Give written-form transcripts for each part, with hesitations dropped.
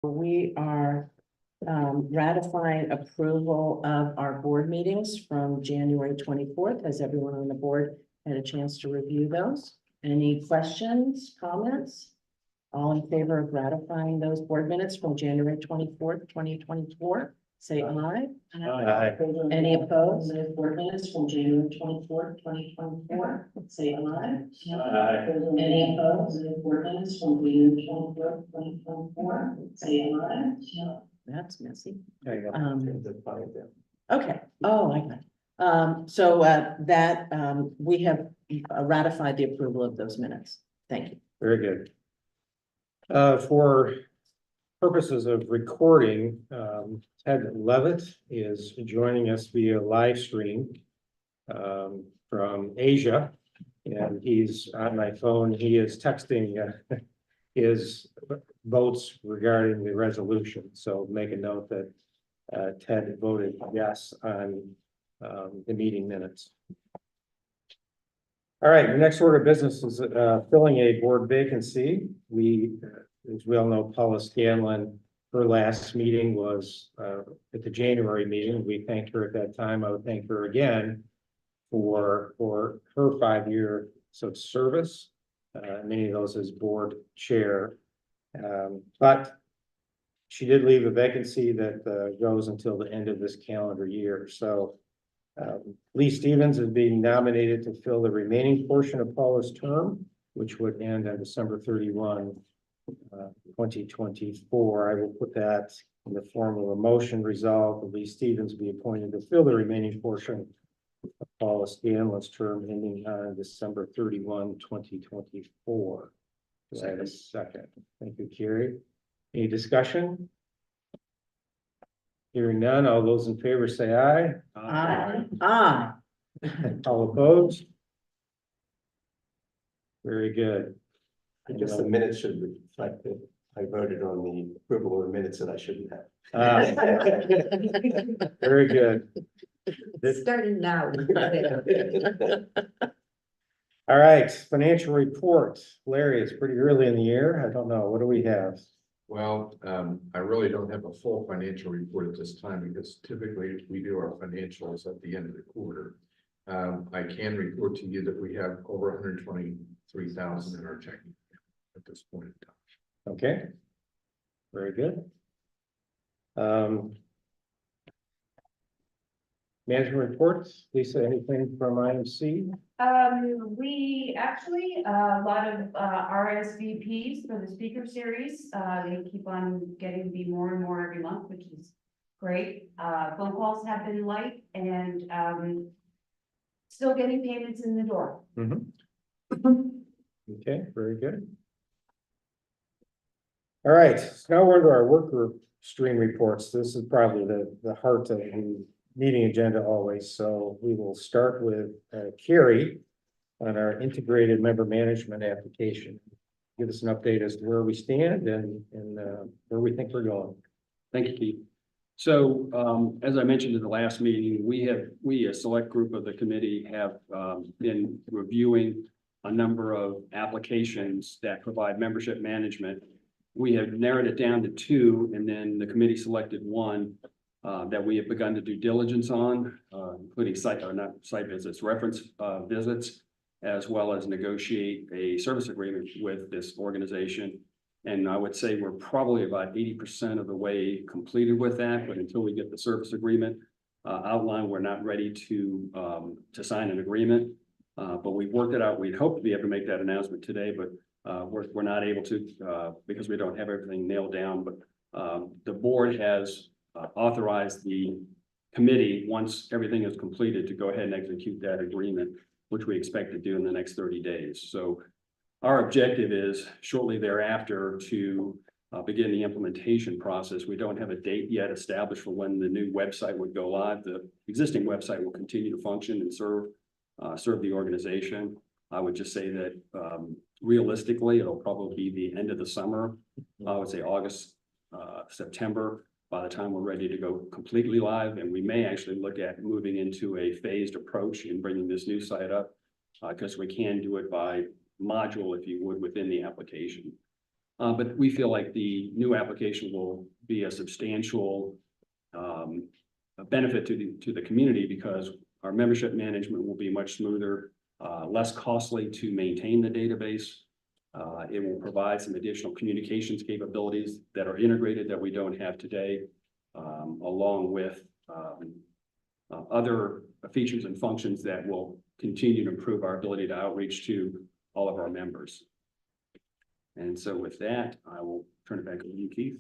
We are ratifying approval of our board meetings from January 24th. Has everyone on the board had a chance to review those? Any questions, comments? All in favor of ratifying those board minutes from January 24th, 2024? Say aye. Aye. Any opposed? Those board minutes from January 24th, 2024? Say aye. Aye. Any opposed? Those board minutes from January 24th, 2024? Say aye. That's messy. There you go. Okay, oh, I got it. We have ratified the approval of those minutes. Thank you. Very good. For purposes of recording, Ted Levitt is joining us via live stream from Asia, and he's on my phone. He is texting his votes regarding the resolution. So make a note that Ted voted yes on the meeting minutes. All right, the next order of business is filling a board vacancy. As we all know, Paula Scanlon, her last meeting was at the January meeting. We thanked her at that time. I would thank her again for her 5 years of service. Many of those as board chair. But she did leave a vacancy that goes until the end of this calendar year. So Lee Stevens is being nominated to fill the remaining portion of Paula's term, which would end on December 31, 2024. I will put that in the form of a motion. Resolved that Lee Stevens be appointed to fill the remaining portion of Paula Scanlon's term ending on December 31, 2024. Do I have a second? Thank you, Carrie. Any discussion? Hearing none, all those in favor say aye. Aye. Aye. All opposed? Very good. I guess the minutes should reflect that I voted on the approval of the minutes that I shouldn't have. Very good. Starting now. All right, financial report. Larry, it's pretty early in the year. I don't know. What do we have? Well, I really don't have a full financial report at this time because typically we do our financials at the end of the quarter. I can report to you that we have over 123,000 in our checking account at this point in time. Okay. Very good. Management reports. Lisa, anything from IMC? We actually, a lot of RSVPs for the speaker series. They keep on getting to be more and more every month, which is great. Phone calls have been light and still getting payments in the door. Okay, very good. All right, so now we're into our work group stream reports. This is probably the heart of the meeting agenda always. So we will start with Carrie on our integrated member management application. Give us an update as to where we stand and where we think we're going. Thank you, Keith. So as I mentioned in the last meeting, we a select group of the committee have been reviewing a number of applications that provide membership management. We have narrowed it down to 2, and then the committee selected one that we have begun to do diligence on, including reference visits, as well as negotiate a service agreement with this organization. And I would say we're probably about 80% of the way completed with that, but until we get the service agreement outlined, we're not ready to sign an agreement. But we've worked it out. We'd hope to be able to make that announcement today, but we're not able to because we don't have everything nailed down. But the board has authorized the committee, once everything is completed, to go ahead and execute that agreement, which we expect to do in the next 30 days. So our objective is shortly thereafter to begin the implementation process. We don't have a date yet established for when the new website would go live. The existing website will continue to function and serve the organization. I would just say that realistically, it'll probably be the end of the summer. I would say August, September, by the time we're ready to go completely live. And we may actually look at moving into a phased approach in bringing this new site up because we can do it by module, if you would, within the application. But we feel like the new application will be a substantial a benefit to the community because our membership management will be much smoother, less costly to maintain the database. It will provide some additional communications capabilities that are integrated that we don't have today, along with other features and functions that will continue to improve our ability to outreach to all of our members. And so with that, I will turn it back over to you, Keith.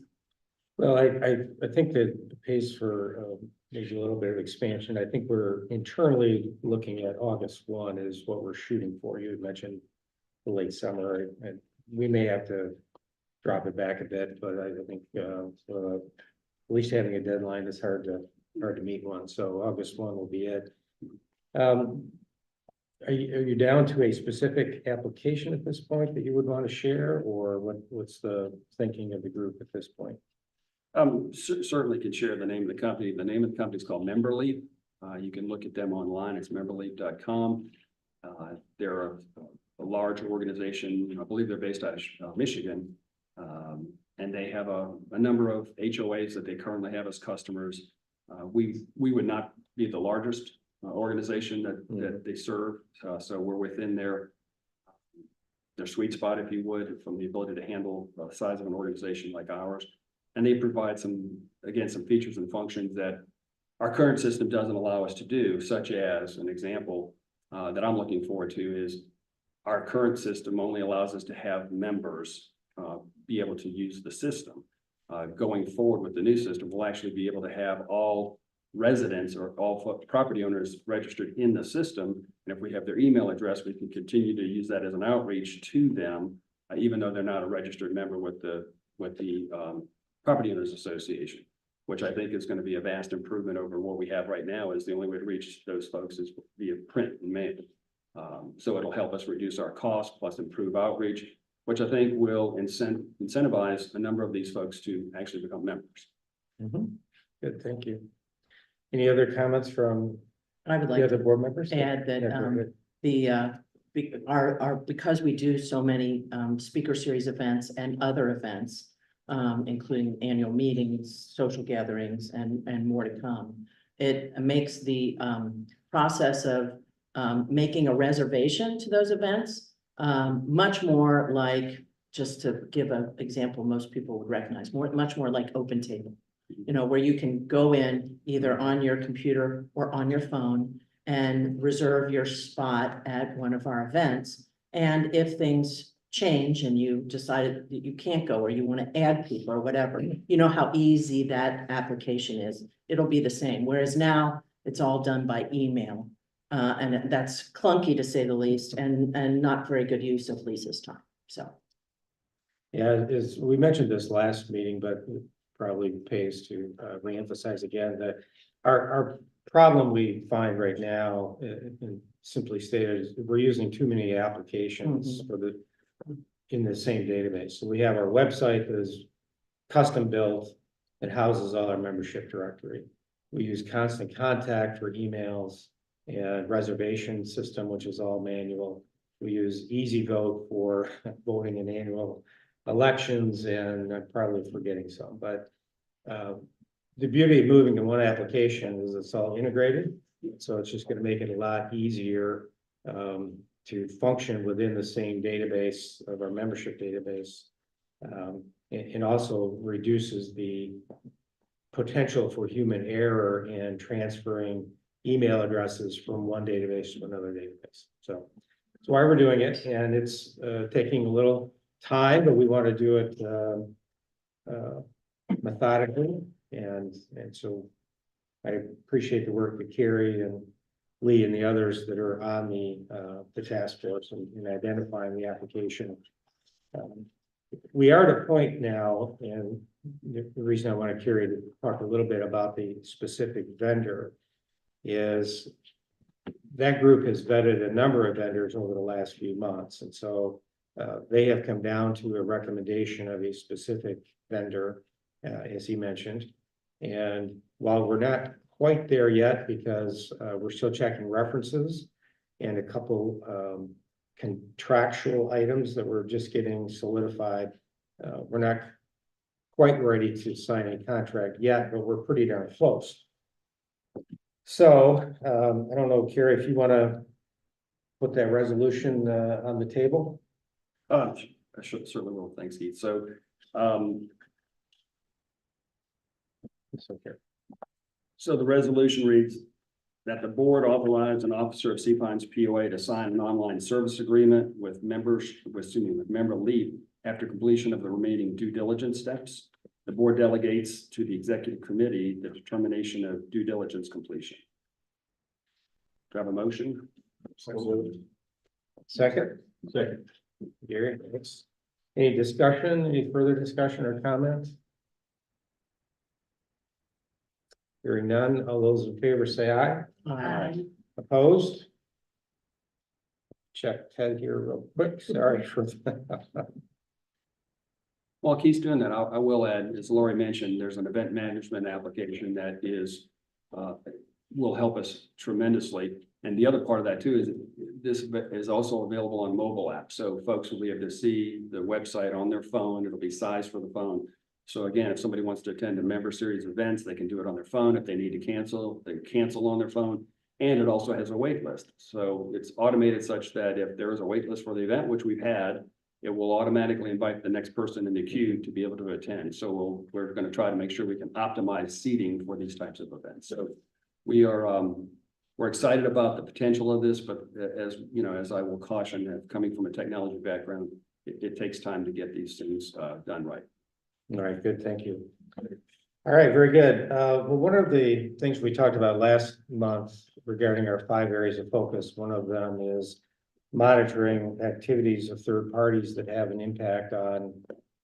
Well, I think that the pace for maybe a little bit of expansion, I think we're internally looking at August 1 is what we're shooting for. You had mentioned the late summer, and we may have to drop it back a bit, but I think at least having a deadline is hard to meet one. So August 1 will be it. Are you down to a specific application at this point that you would want to share, or what's the thinking of the group at this point? Certainly can share the name of the company. The name of the company is called Memberleap. You can look at them online. It's memberleap.com. They're a large organization. I believe they're based out of Michigan. And they have a number of HOAs that they currently have as customers. We would not be the largest organization that they serve. So we're within their sweet spot, if you would, from the ability to handle the size of an organization like ours. And they provide some features and functions that our current system doesn't allow us to do, such as an example that I'm looking forward to is our current system only allows us to have members be able to use the system. Going forward with the new system, we'll actually be able to have all residents or all property owners registered in the system. And if we have their email address, we can continue to use that as an outreach to them, even though they're not a registered member with the Property Owners Association, which I think is going to be a vast improvement over what we have right now. Is the only way to reach those folks is via print and mail. So it'll help us reduce our costs plus improve outreach, which I think will incentivize a number of these folks to actually become members. Good, thank you. Any other comments from I would the like other to board members? add that because we do so many speaker series events and other events, including annual meetings, social gatherings, and more to come. It makes the process of making a reservation to those events much more like, just to give an example most people would recognize, much more like Open Table. Where you can go in either on your computer or on your phone and reserve your spot at one of our events. And if things change and you decided that you can't go, or you want to add people or whatever, you know how easy that application is. It'll be the same. Whereas now it's all done by email. And that's clunky to say the least, and not very good use of Lisa's time. So. Yeah, we mentioned this last meeting, but it probably pays to reemphasize again that our problem we find right now, simply stated, is we're using too many applications in the same database. So we have our website that is custom built and houses all our membership directory. We use Constant Contact for emails and reservation system, which is all manual. We use Easy Vote for voting in annual elections, and I'm probably forgetting some, but the beauty of moving to one application is it's all integrated. So it's just going to make it a lot easier to function within the same database of our membership database. And also reduces the potential for human error in transferring email addresses from one database to another database. So that's why we're doing it, and it's taking a little time, but we want to do it methodically, and so I appreciate the work that Carrie and Lee and the others that are on the task force in identifying the application. We are at a point now, and the reason I want Carrie to talk a little bit about the specific vendor is that group has vetted a number of vendors over the last few months, and so they have come down to a recommendation of a specific vendor, as he mentioned. And while we're not quite there yet, because we're still checking references and a couple contractual items that we're just getting solidified, we're not quite ready to sign a contract yet, but we're pretty darn close. So, I don't know, Carrie, if you want to put that resolution, on the table? I certainly will. Thanks, Keith. So, It's okay. so the resolution reads that the board authorize an officer of Sea Pines POA to sign an online service agreement with members, with member lead after completion of the remaining due diligence steps. The board delegates to the executive committee the determination of due diligence completion. Do I have a motion? Second? Second. Gary, thanks. Any discussion, any further discussion or comments? Hearing none, all those in favor say aye. Opposed? Check Ted here real quick, sorry for that. While Keith's doing that, I will add, as Lori mentioned, there's an event management application that is, will help us tremendously. And the other part of that too is this is also available on mobile app. So folks will be able to see the website on their phone. It'll be sized for the phone. So again, if somebody wants to attend a member series events, they can do it on their phone. If they need to cancel, they can cancel on their phone. And it also has a wait list. So it's automated such that if there is a wait list for the event, which we've had, it will automatically invite the next person in the queue to be able to attend. So we're going to try to make sure we can optimize seating for these types of events. So we are, we're excited about the potential of this, but as you know, as I will caution, that coming from a technology background, it takes time to get these things done right. All right, good, thank you. All right, very good. Well, one of the things we talked about last month regarding our 5 areas of focus, one of them is monitoring activities of third parties that have an impact on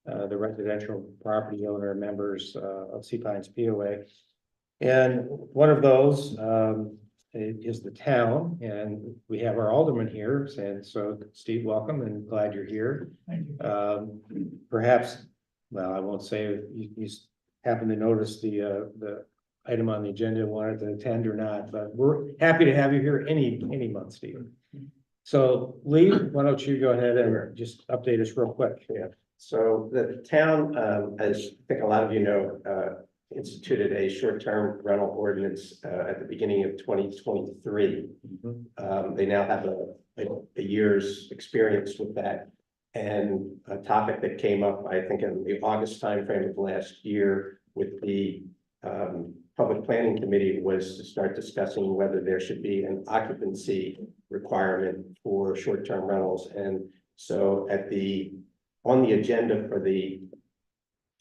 the residential property owner members of Sea Pines POA. And one of those is the town, and we have our alderman here, and so Steve, welcome and glad you're here. Thank you. Perhaps, well, I won't say if you happen to notice the item on the agenda and wanted to attend or not, but we're happy to have you here any month, Steve. So Lee, why don't you go ahead and just update us real quick? Yeah, so the town, as I think a lot of you know, instituted a short-term rental ordinance at the beginning of 2023. They now have a year's experience with that. And a topic that came up, I think, in the August timeframe of last year with the Public Planning Committee was to start discussing whether there should be an occupancy requirement for short-term rentals. And so on the agenda for the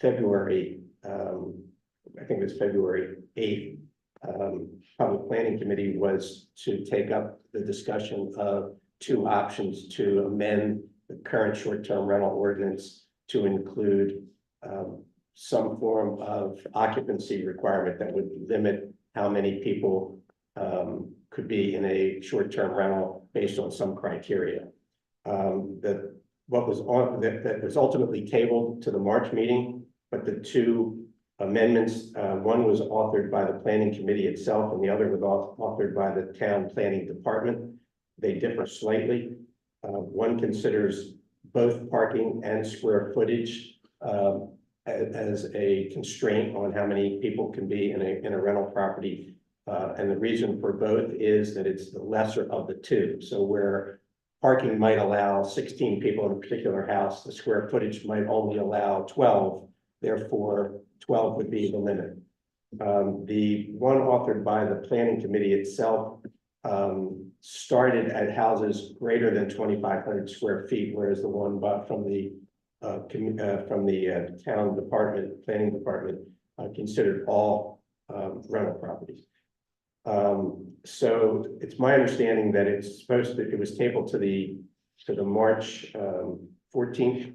February, I think it was February 8th, Public Planning Committee was to take up the discussion of 2 options to amend the current short-term rental ordinance to include some form of occupancy requirement that would limit how many people could be in a short-term rental based on some criteria. That was ultimately tabled to the March meeting, but the 2 amendments, one was authored by the planning committee itself, and the other was authored by the town planning department. They differ slightly. One considers both parking and square footage as a constraint on how many people can be in a rental property. And the reason for both is that it's the lesser of the 2. So where parking might allow 16 people in a particular house, the square footage might only allow 12. Therefore, 12 would be the limit. The one authored by the planning committee itself started at houses greater than 2,500 square feet, whereas the one from the town department, planning department, considered all rental properties. So it's my understanding that it was tabled to the March 14th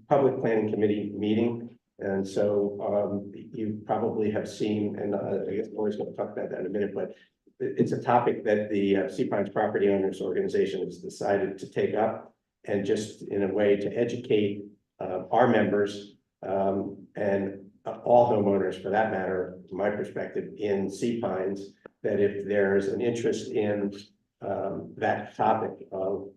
public planning committee meeting. And so you probably have seen, and I guess Lori's going to talk about that in a minute, but it's a topic that the Sea Pines Property Owners Organization has decided to take up, and just in a way to educate our members and all homeowners for that matter, from my perspective, in Sea Pines, that if there's an interest in that topic of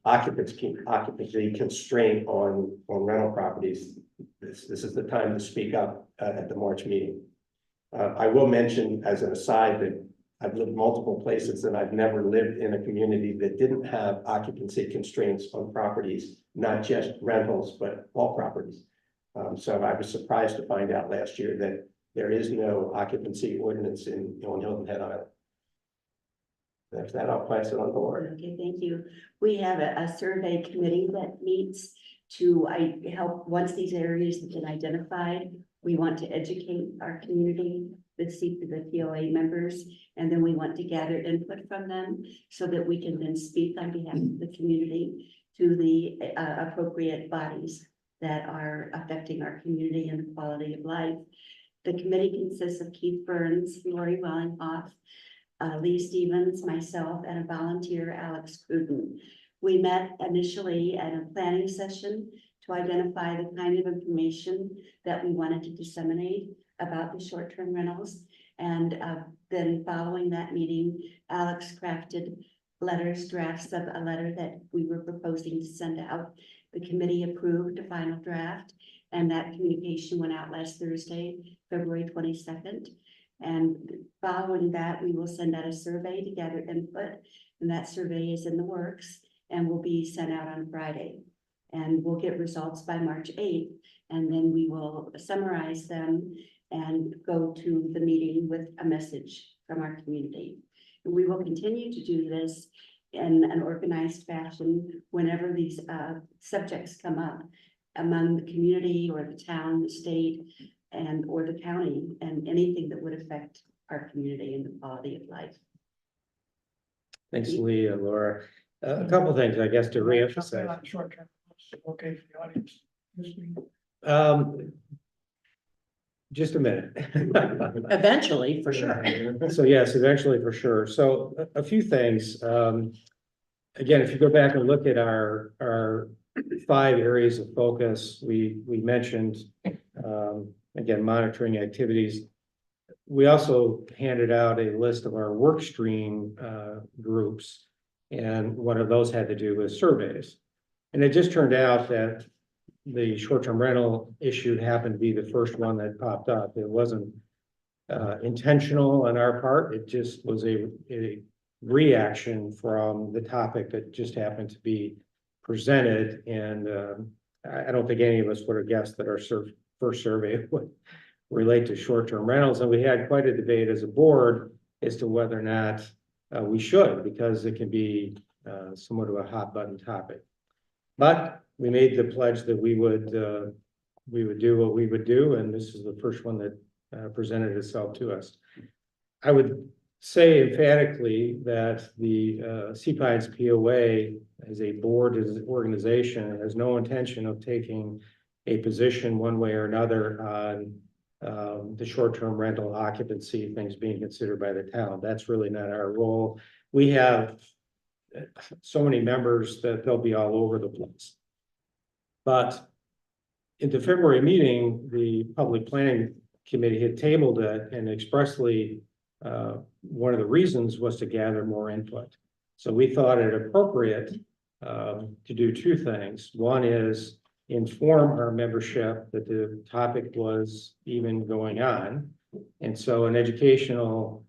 occupancy constraint on rental properties, this is the time to speak up at the March meeting. I will mention as an aside that I've lived multiple places and I've never lived in a community that didn't have occupancy constraints on properties, not just rentals, but all properties. So I was surprised to find out last year that there is no occupancy ordinance on Hilton Head Island. After that, I'll pass it on to Laura. Okay, thank you. We have a survey committee that meets to help, once these areas have been identified, we want to educate our community, the POA members, and then we want to gather input from them so that we can then speak on behalf of the community to the appropriate bodies that are affecting our community and the quality of life. The committee consists of Keith Burns, Lori Wellinghoff, Lee Stevens, myself, and a volunteer, Alex Cruden. We met initially at a planning session to identify the kind of information that we wanted to disseminate about the short-term rentals. And then following that meeting, Alex crafted drafts of a letter that we were proposing to send out. The committee approved a final draft, and that communication went out last Thursday, February 22nd. And following that, we will send out a survey to gather input, and that survey is in the works and will be sent out on Friday. And we'll get results by March 8th, and then we will summarize them and go to the meeting with a message from our community. And we will continue to do this in an organized fashion whenever these subjects come up among the community or the town, the state, and or the county, and anything that would affect our community and the quality of life. Thanks, Lee and Laura. A couple things, I guess, to reemphasize. Short term, okay for the audience. Listening. Just a minute. Eventually, for sure. So yes, eventually for sure. So a few things. Again, if you go back and look at our 5 areas of focus, we mentioned again, monitoring activities. We also handed out a list of our work stream groups, and one of those had to do with surveys. And it just turned out that the short-term rental issue happened to be the first one that popped up. It wasn't intentional on our part. It just was a reaction from the topic that just happened to be presented. And I don't think any of us would have guessed that our first survey would relate to short-term rentals. And we had quite a debate as a board as to whether or not we should, because it can be somewhat of a hot button topic. But we made the pledge that we would do what we would do, and this is the first one that presented itself to us. I would say emphatically that the CPINE's POA as a board, as an organization, has no intention of taking a position one way or another on the short-term rental occupancy things being considered by the town. That's really not our role. We have so many members that they'll be all over the place. But in the February meeting, the Public Planning Committee had tabled it, and expressly one of the reasons was to gather more input. So we thought it appropriate to do 2 things. One is inform our membership that the topic was even going on. And so an educational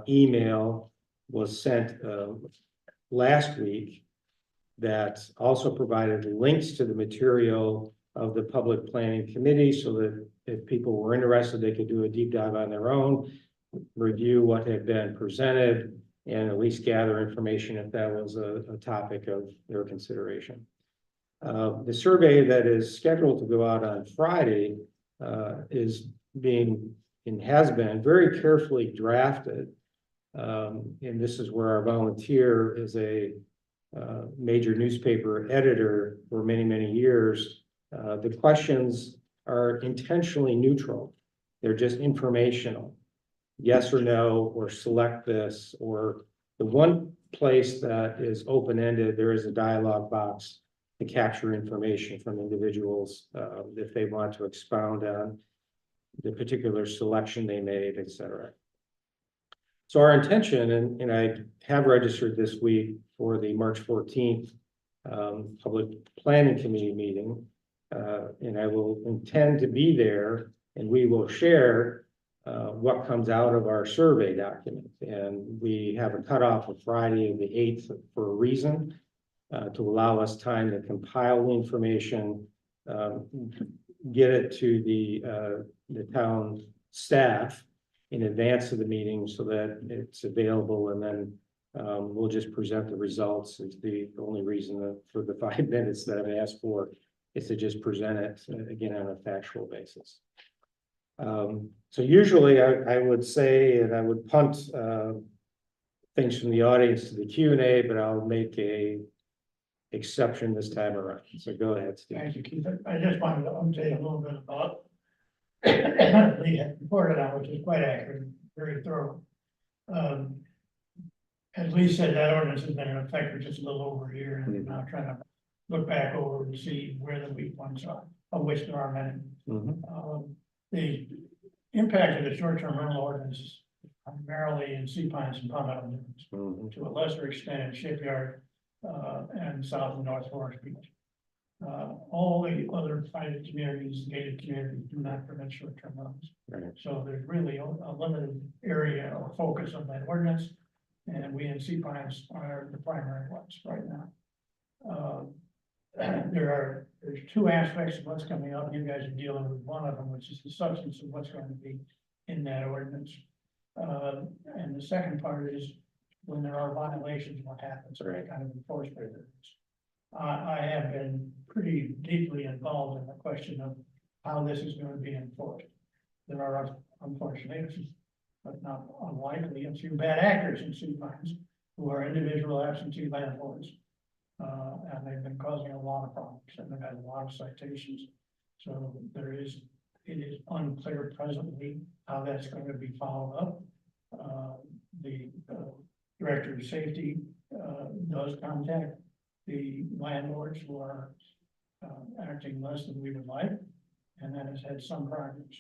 email was sent last week that also provided links to the material of the Public Planning Committee, so that if people were interested, they could do a deep dive on their own, review what had been presented, and at least gather information if that was a topic of their consideration. The survey that is scheduled to go out on Friday is being and has been very carefully drafted. And this is where our volunteer is a major newspaper editor for many, many years. The questions are intentionally neutral. They're just informational. Yes or no, or select this, or the one place that is open-ended, there is a dialogue box to capture information from individuals if they want to expound on the particular selection they made, et cetera. So our intention, and I have registered this week for the March 14th Public Planning Committee meeting. And I will intend to be there, and we will share what comes out of our survey document. And we have a cutoff of Friday the 8th for a reason, to allow us time to compile the information, get it to the town staff in advance of the meeting so that it's available, and then we'll just present the results. It's the only reason for the 5 minutes that I've asked for is to just present it again on a factual basis. So usually I would say, and I would punt things from the audience to the Q&A, but I'll make a exception this time around. So go ahead, Steve. Thank you, Keith. I just wanted to update a little bit about Lee had reported on, which is quite accurate, very thorough. As Lee said, that ordinance has been in effect for just a little over a year, and we're now trying to look back over and see where the weak points are, of which there are many. The impact of the short-term rental ordinance is primarily in Sea Pines and Palmetto Dunes, to a lesser extent in Shipyard and South and North Forest Beach. All the other private communities, gated communities, do not permit short-term rentals. Right. So there's really a limited area or focus of that ordinance, and we in Sea Pines are the primary ones right now. There's 2 aspects of what's coming up. You guys are dealing with one of them, which is the substance of what's going to be in that ordinance. And the second part is when there are violations, what happens, or what kind of enforcement there is. I have been pretty deeply involved in the question of how this is going to be enforced. There are unfortunately, but not unlikely, a few bad actors in Sea Pines who are individual absentee landlords. And they've been causing a lot of problems, and they've had a lot of citations. So it is unclear presently how that's going to be followed up. The Director of Safety does contact the landlords who are acting less than we would like, and that has had some progress.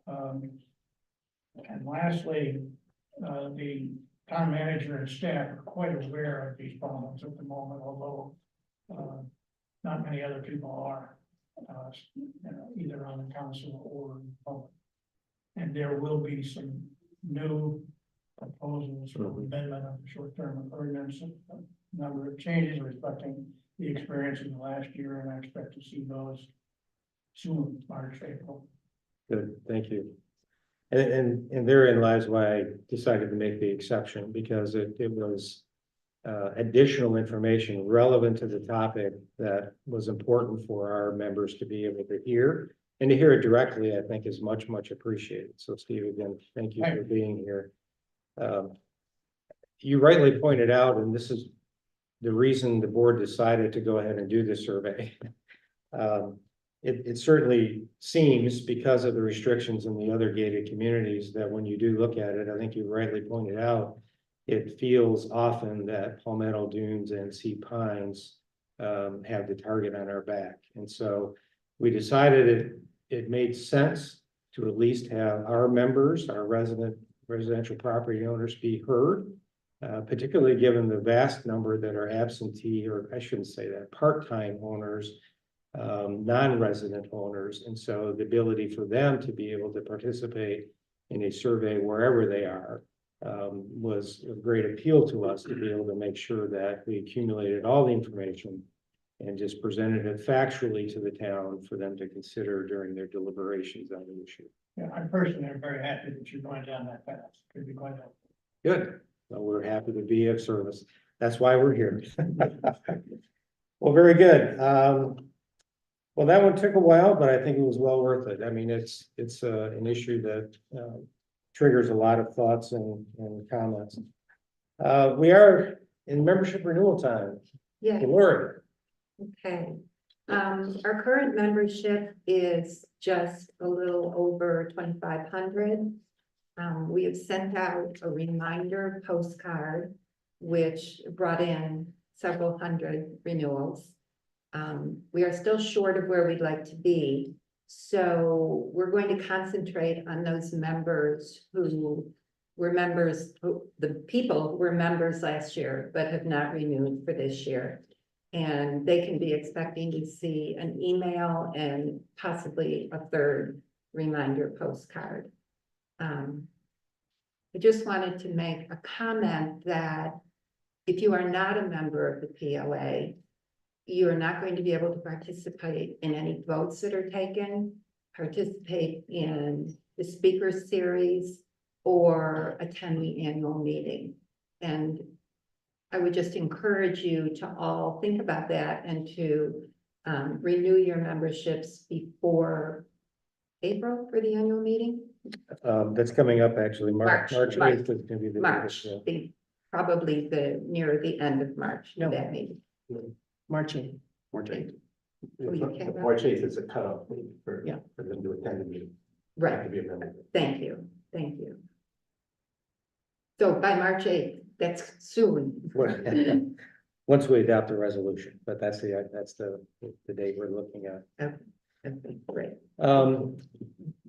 And lastly, the town manager and staff are quite aware of these problems at the moment, although not many other people are, either on the council or in the public. And there will be some new proposals for amendment of the short-term ordinance, a number of changes reflecting the experience in the last year, and I expect to see those soon, March, April. Good, thank you. And therein lies why I decided to make the exception, because it was additional information relevant to the topic that was important for our members to be able to hear, and to hear it directly, I think is much, much appreciated. So Steve, again, thank you for being here. You rightly pointed out, and this is the reason the board decided to go ahead and do this survey. It certainly seems, because of the restrictions in the other gated communities, that when you do look at it, I think you rightly pointed out, it feels often that Palmetto Dunes and Sea Pines have the target on our back. And so we decided it made sense to at least have our members, our residential property owners, be heard, particularly given the vast number that are absentee, or I shouldn't say that, part-time owners, non-resident owners. And so the ability for them to be able to participate in a survey wherever they are was a great appeal to us, to be able to make sure that we accumulated all the information and just presented it factually to the town for them to consider during their deliberations on the issue. Yeah, I personally am very happy that you're going down that path. It could be quite helpful. Good. Well, we're happy to be of service. That's why we're here. Well, very good. Well, that one took a while, but I think it was well worth it. I mean, it's an issue that triggers a lot of thoughts and comments. We are in membership renewal time. Yeah, Lori. okay. Our current membership is just a little over 2,500. We have sent out a reminder postcard, which brought in several hundred renewals. We are still short of where we'd like to be. So we're going to concentrate on those members who were members, the people who were members last year, but have not renewed for this year. And they can be expecting to see an email and possibly a third reminder postcard. I just wanted to make a comment that if you are not a member of the POA, you are not going to be able to participate in any votes that are taken, participate in the speaker series, or attend the annual meeting. And I would just encourage you to all think about that and to renew your memberships before April for the annual meeting. That's coming up actually, March March, 8th is gonna be the. March, yeah. probably near the end of March, No. that meeting. March 8th. March 8th. Oh, you can't The March 8th is a cutoff date Yeah. for them to attend the meeting. Right, Have to be a member. thank you, thank you. So by March 8th, that's soon. Once we adopt the resolution, but that's the date we're looking at. Okay, great.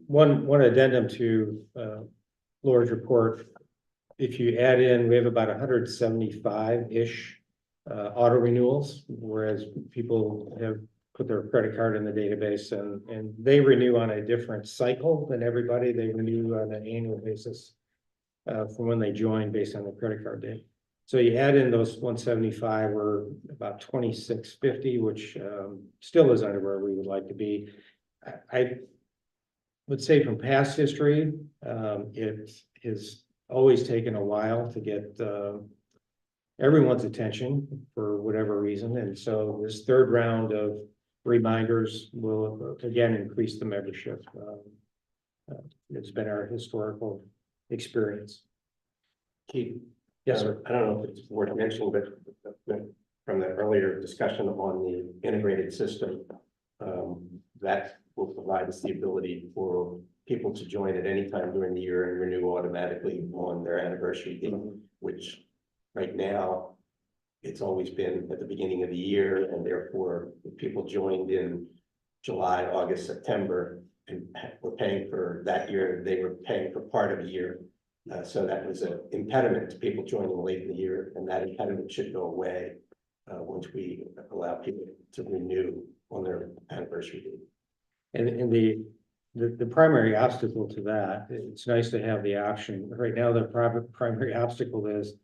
One addendum to Laura's report. If you add in, we have about 175-ish auto renewals, whereas people have put their credit card in the database and they renew on a different cycle than everybody. They renew on an annual basis from when they join based on the credit card date. So you add in those 175, we're about 2650, which still is under where we would like to be. I would say from past history, it has always taken a while to get everyone's attention for whatever reason. And so this third round of reminders will again increase the membership. It's been our historical experience. Keith? Yes, sir. I don't know if it's worth mentioning, but from the earlier discussion on the integrated system, that will provide us the ability for people to join at any time during the year and renew automatically on their anniversary date, which right now, it's always been at the beginning of the year, and therefore, if people joined in July, August, September, and were paying for that year, they were paying for part of the year. So that was an impediment to people joining late in the year, and that impediment should go away once we allow people to renew on their anniversary date. And the primary obstacle to that, it's nice to have the option. Right now, the primary obstacle is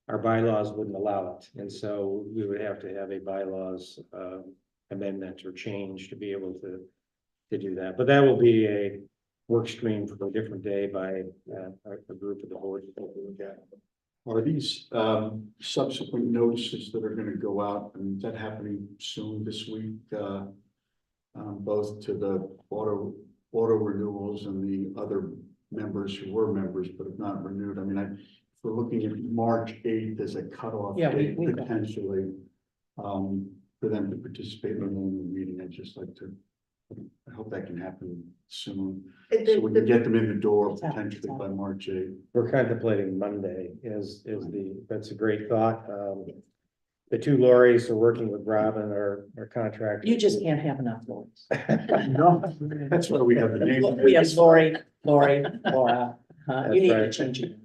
our bylaws wouldn't allow it. And so we would have to have a bylaws amendment or change to be able to do that. But that will be a work stream for a different day by a group of the board. Are these subsequent notices that are gonna go out, and is that happening soon this week? Both to the auto renewals and the other members who were members but have not renewed. I mean, if we're looking at March 8th as a cutoff Yeah, date we potentially for them to participate in the annual meeting, I'd just like to, I hope that can happen soon. So we can get them in the door potentially by March 8th. We're contemplating Monday that's a great thought. The two lorries are working with Robin, our contractor. You just can't have enough lorries. No, that's why we have the name. We have Lori, Laura. You need to right. change it.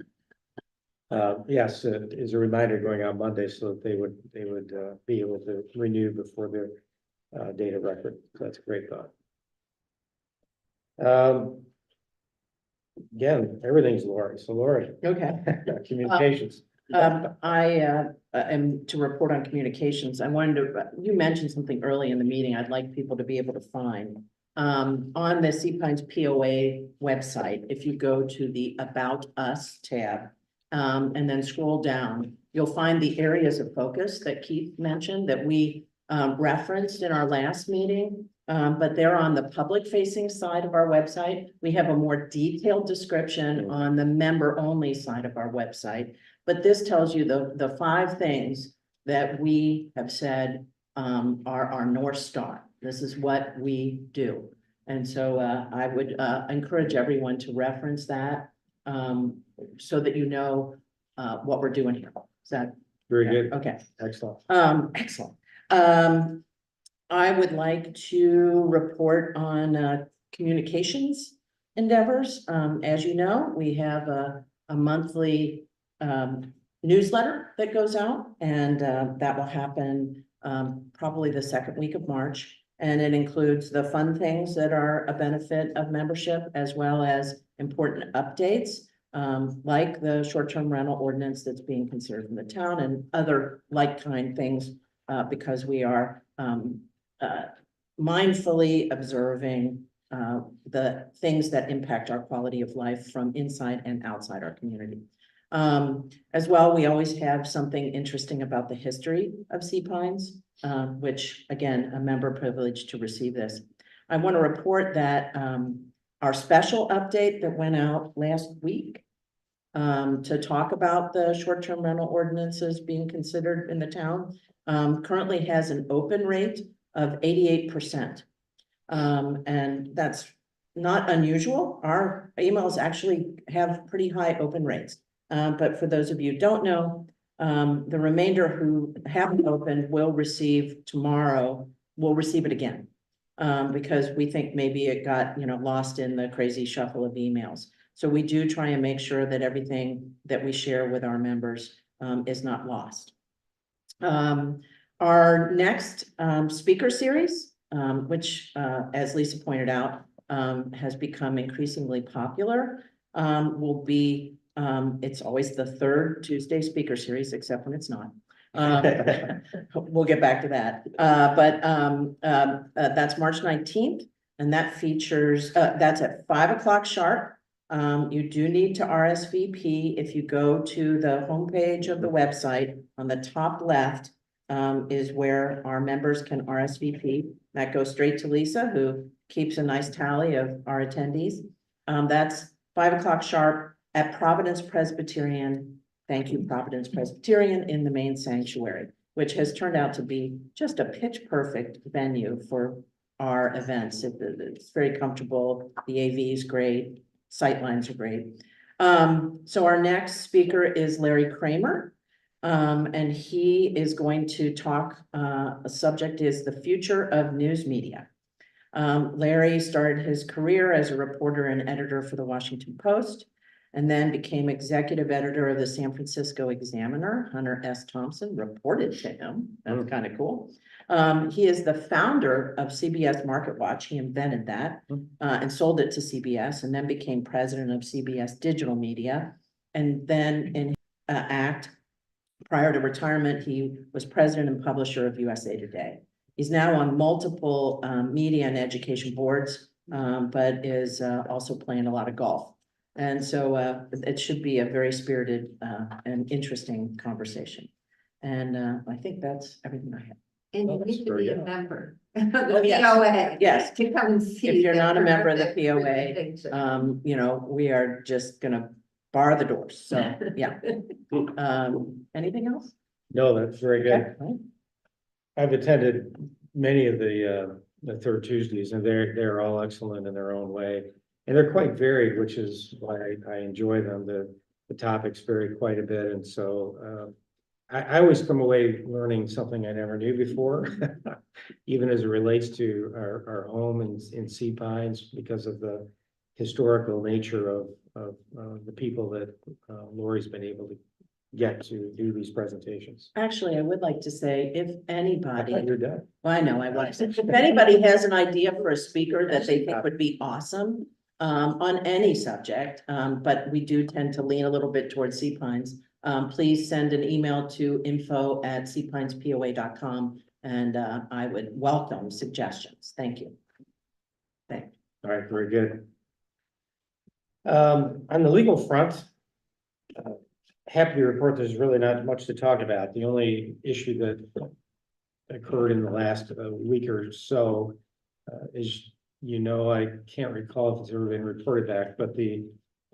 Yes, as a reminder going out Monday so that they would be able to renew before their data record. So that's a great thought. Again, everything's Lori. So Lori, Okay. communications. I am to report on communications. I wanted to, you mentioned something early in the meeting I'd like people to be able to find. On the Sea Pines POA website, if you go to the About Us tab, and then scroll down, you'll find the areas of focus that Keith mentioned that we referenced in our last meeting. But they're on the public facing side of our website. We have a more detailed description on the member only side of our website. But this tells you the 5 things that we have said are our North Star. This is what we do. And so I would encourage everyone to reference that so that you know what we're doing here. Is that Very good. okay? Excellent. Excellent. I would like to report on communications endeavors. As you know, we have a monthly newsletter that goes out, and that will happen probably the second week of March. And it includes the fun things that are a benefit of membership, as well as important updates, like the short-term rental ordinance that's being considered in the town and other like-kind things, because we are mindfully observing the things that impact our quality of life from inside and outside our community. As well, we always have something interesting about the history of Sea Pines, which again, a member privileged to receive this. I want to report that our special update that went out last week to talk about the short-term rental ordinances being considered in the town currently has an open rate of 88%. And that's not unusual. Our emails actually have pretty high open rates. But for those of you who don't know, the remainder who haven't opened will receive tomorrow, will receive it again. Because we think maybe it got, lost in the crazy shuffle of emails. So we do try and make sure that everything that we share with our members is not lost. Our next speaker series, which as Lisa pointed out, has become increasingly popular, will be, it's always the third Tuesday speaker series, except when it's not. We'll get back to that. But that's March 19th, and that features, that's at 5 o'clock sharp. You do need to RSVP. If you go to the homepage of the website, on the top left is where our members can RSVP. That goes straight to Lisa, who keeps a nice tally of our attendees. That's 5 o'clock sharp at Providence Presbyterian. Thank you, Providence Presbyterian, in the main sanctuary, which has turned out to be just a pitch perfect venue for our events. It's very comfortable. The AV is great. Sightlines are great. So our next speaker is Larry Kramer. And he is going to talk, a subject is the future of news media. Larry started his career as a reporter and editor for the Washington Post, and then became executive editor of the San Francisco Examiner. Hunter S. Thompson reported to him. That's kind of cool. He is the founder of CBS MarketWatch. He invented that and sold it to CBS, and then became president of CBS Digital Media. And then in ACT, prior to retirement, he was president and publisher of USA Today. He's now on multiple media and education boards, but is also playing a lot of golf. And so it should be a very spirited and interesting conversation. And I think that's everything I have. And you Oh, need to very be a good. member of Oh, the yes. POA. Yes. To come and see. If you're the not a member of the terrific POA, presentation. we are just gonna bar the doors. So, yeah. Anything else? No, that's very good. Okay. I've attended many of the third Tuesdays, and they're all excellent in their own way. And they're quite varied, which is why I enjoy them. The topics vary quite a bit. And so I always come away learning something I never knew before, even as it relates to our home in Sea Pines, because of the historical nature of the people that Lori's been able to get to do these presentations. Actually, I would like to say, if anybody, You're done. well, I know I was, if anybody has an idea for a speaker that they think would be awesome on any subject, but we do tend to lean a little bit towards Sea Pines, please send an email to info@seapinespoa.com, and I would welcome suggestions. Thank you. Thank you. All right, very good. On the legal front, happy to report there's really not much to talk about. The only issue that occurred in the last week or so is, I can't recall if it's ever been reported back, but the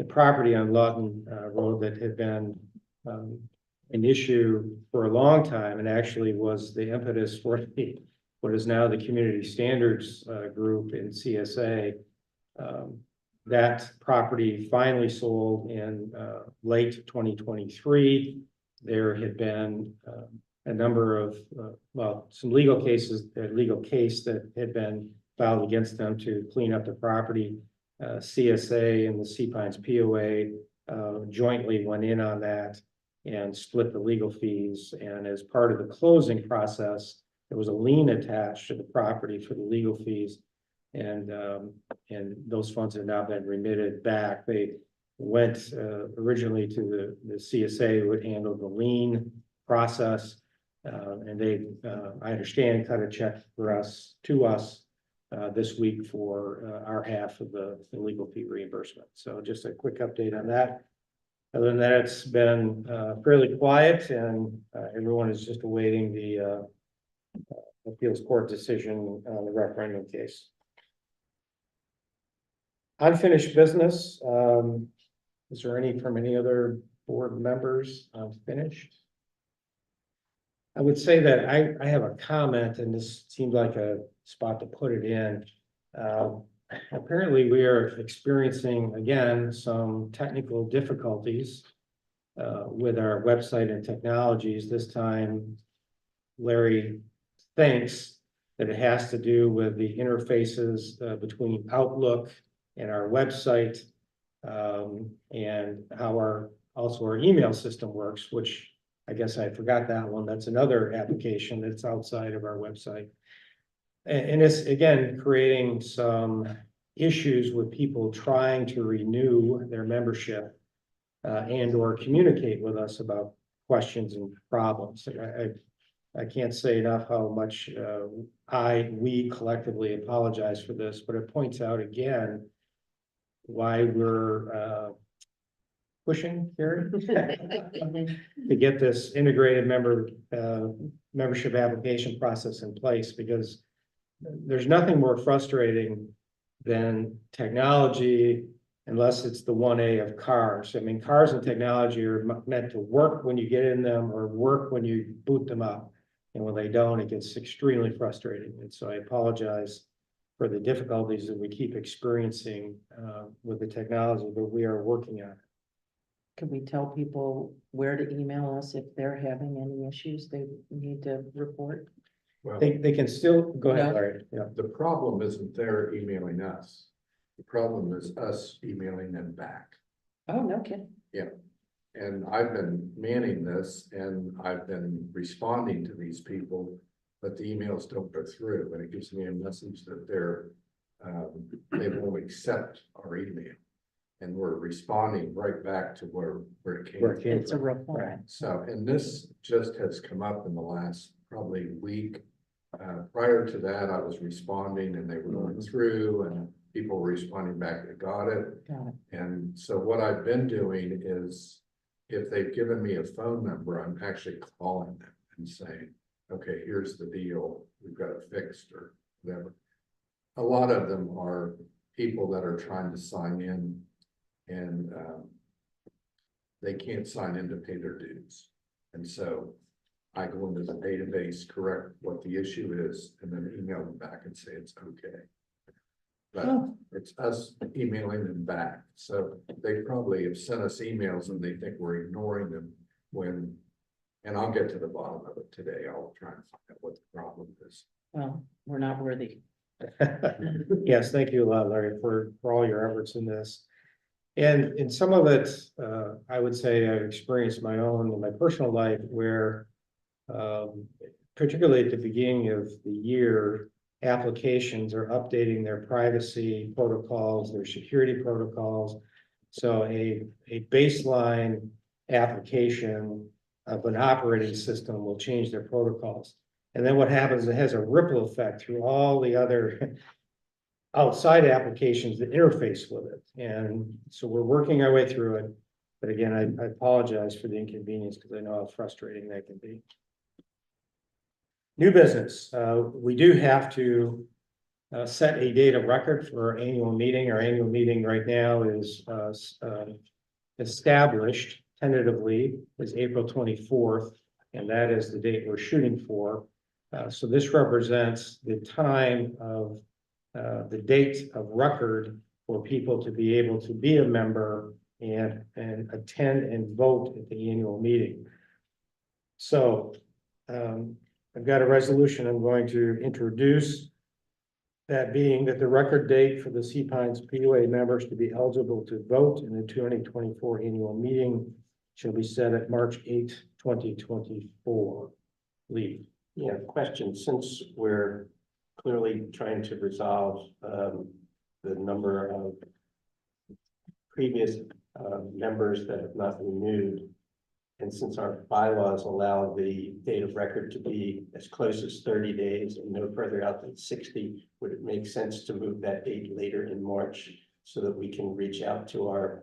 property on Lawton Road that had been an issue for a long time, and actually was the impetus for what is now the Community Standards Group in CSA. That property finally sold in late 2023. There had been a number of, some legal case that had been filed against them to clean up the property. CSA and the Sea Pines POA jointly went in on that and split the legal fees. And as part of the closing process, there was a lien attached to the property for the legal fees. And those funds have now been remitted back. They went originally to the CSA who would handle the lien process. And they, I understand, cut a check to us this week for our half of the legal fee reimbursement. So just a quick update on that. Other than that, it's been fairly quiet, and everyone is just awaiting the appeals court decision on the referendum case. Unfinished business. Is there any from any other board members unfinished? I would say that I have a comment, and this seemed like a spot to put it in. Apparently, we are experiencing, again, some technical difficulties with our website and technologies. This time, Larry thinks that it has to do with the interfaces between Outlook and our website, and how our email system works, which I guess I forgot that one. That's another application that's outside of our website. And it's, again, creating some issues with people trying to renew their membership and or communicate with us about questions and problems. I can't say enough how much we collectively apologize for this, but it points out again why we're pushing here to get this integrated membership application process in place, because there's nothing more frustrating than technology, unless it's the 1A of cars. I mean, cars and technology are meant to work when you get in them or work when you boot them up. And when they don't, it gets extremely frustrating. And so I apologize for the difficulties that we keep experiencing with the technology, but we are working on it. Can we tell people where to email us if they're having any issues they need to report? Well, They can still go ahead, No. Larry. Yeah. the problem isn't they're emailing us. The problem is us emailing them back. Oh, no kidding. And I've been manning this and I've been responding to these people, but the emails don't go through, and it gives me a message that they won't accept our email. And we're responding right back to where it came Where it came It's a from. reply. So, and this just has come up in the last probably week. Prior to that, I was responding and they were going through and people were responding back, they got it. Got it. And so what I've been doing is, if they've given me a phone number, I'm actually calling them and saying, okay, here's the deal, we've got it fixed or whatever. A lot of them are people that are trying to sign in and they can't sign in to pay their dues. And so I go into the database, correct what the issue is, and then email them back and say it's okay. But Oh. it's us emailing them back. So they probably have sent us emails and they think we're ignoring them and I'll get to the bottom of it today. I'll try and find out what the problem is. Well, we're not worthy. Yes, thank you a lot, Larry, for all your efforts in this. And in some of it, I would say I've experienced my own in my personal life where, particularly at the beginning of the year, applications are updating their privacy protocols, their security protocols. So a baseline application of an operating system will change their protocols. And then what happens, it has a ripple effect through all the other outside applications that interface with it. And so we're working our way through it. But again, I apologize for the inconvenience because I know how frustrating that can be. New business. We do have to set a date of record for our annual meeting. Our annual meeting right now is established tentatively as April 24th, and that is the date we're shooting for. So this represents the time of the date of record for people to be able to be a member and attend and vote at the annual meeting. So I've got a resolution I'm going to introduce, that being that the record date for the Sea Pines POA members to be eligible to vote in the 2024 annual meeting shall be set at March 8, 2024. Lee. Yeah, question, since we're clearly trying to resolve the number of previous members that have not renewed, and since our bylaws allow the date of record to be as close as 30 days and no further out than 60, would it make sense to move that date later in March so that we can reach out to our